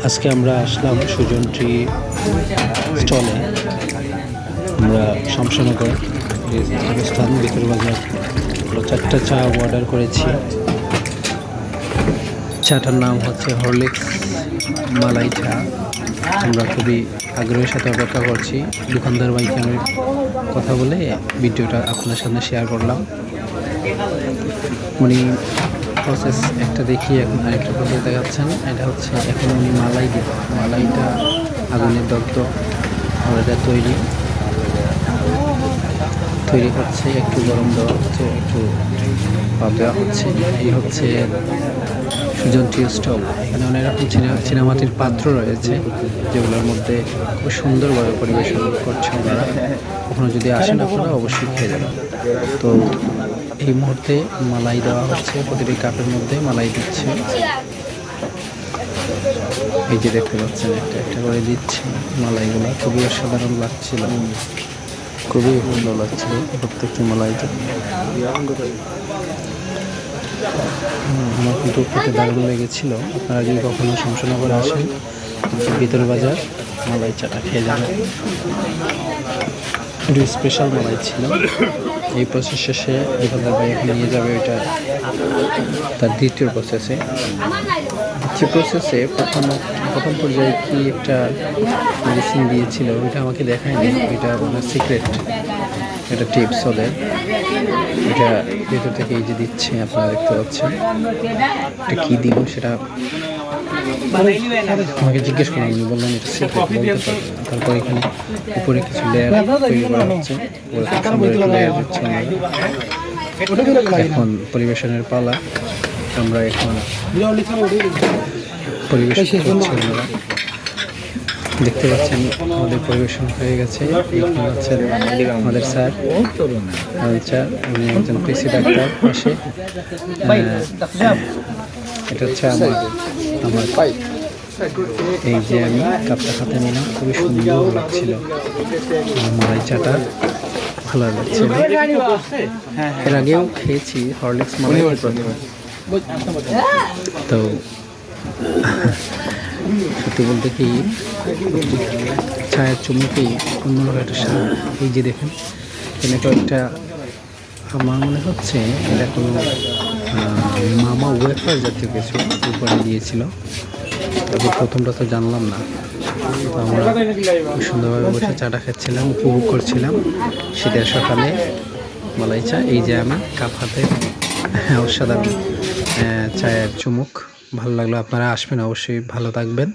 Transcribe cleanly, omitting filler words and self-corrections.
আজকে আমরা আসলাম সুজন ট্রি স্টলে। আমরা শমশানগর স্থান ভিতর বাজার 4টা চা অর্ডার করেছি। চাটার নাম হচ্ছে হরলিক্স মালাই চা। আমরা খুবই আগ্রহের সাথে অপেক্ষা করছি। দোকানদার ভাইকে আমি কথা বলে ভিডিওটা আপনার সামনে শেয়ার করলাম। উনি প্রসেস একটা দেখিয়ে এখন আরেকটা প্রসেস দেখাচ্ছেন। এটা হচ্ছে এখন উনি মালাইটা আগুনের দগ্ধ এটা তৈরি হচ্ছে, একটু গরম দেওয়া হচ্ছে, একটু ভাপ দেওয়া হচ্ছে। এই হচ্ছে সুজন টি স্টল। এখানে অনেক রকম চীনামাটির পাত্র রয়েছে, যেগুলোর মধ্যে খুব সুন্দরভাবে পরিবেশন করছে ওনারা। কখনো যদি আসেন আপনারা অবশ্যই খেয়ে যাবেন। তো এই মুহূর্তে মালাই দেওয়া হচ্ছে, প্রতিটি কাপের মধ্যে মালাই দিচ্ছে। এই যে দেখতে পাচ্ছেন একটা একটা করে দিচ্ছে মালাইগুলো। খুবই অসাধারণ লাগছিল, খুবই ভালো লাগছিল প্রত্যেকটি মালাইটা। আমার কিন্তু খেতে দারুণ লেগেছিল। আপনারা যদি কখনো শমশানগরে আসেন, ভিতর বাজার মালাই চাটা খেয়ে যাবেন। একটু স্পেশাল মালাই ছিল। এই প্রসেস শেষে দোকানদার ভাই এখন নিয়ে যাবে ওইটা তার দ্বিতীয় প্রসেসে। প্রথম পর্যায়ে কি একটা মেডিসিন দিয়েছিল, ওইটা আমাকে দেখায়নি। ওইটা ওনার সিক্রেট, এটা টিপস ওদের। এটা ভেতর থেকে এই যে দিচ্ছে, আপনারা দেখতে পাচ্ছেন। এটা কী দিব সেটা আমাকে জিজ্ঞেস করলাম, উনি বললেন এটা সিক্রেট, বলতে পারবেন। তারপর এখানে উপরে কিছু লেয়ার তৈরি করা হচ্ছে, লেয়ার দিচ্ছে। এখন পরিবেশনের পালা। আমরা এখন পরিবেশন করছি। আমরা দেখতে পাচ্ছেন আমাদের পরিবেশন হয়ে গেছে। এখানে হচ্ছেন আমাদের স্যার, উনি একজন পিসি ডাক্তার পাশে। এটা হচ্ছে আমার এই যে আমি কাপটা হাতে নিলাম, খুবই সুন্দর লাগছিল। মালাই চাটা ভালো লাগছিল। এর আগেও খেয়েছি হরলিক্স মালাই, তো সত্যি বলতে কি চায়ের চুমুকেই অন্যরকম একটা স্বাদ। এই যে দেখেন এখানে কয়েকটা, আমার মনে হচ্ছে এটা কোনো মামা ওয়েফার জাতীয় কিছু উপরে দিয়েছিল। তবে প্রথমটা তো জানলাম না। তো আমরা খুব সুন্দরভাবে বসে চাটা খাচ্ছিলাম, উপভোগ করছিলাম শীতের সকালে মালাই চা। এই যে আমি কাপ হাতে, অসাধারণ চায়ের চুমুক। ভালো লাগলো। আপনারা আসবেন, অবশ্যই ভালো থাকবেন।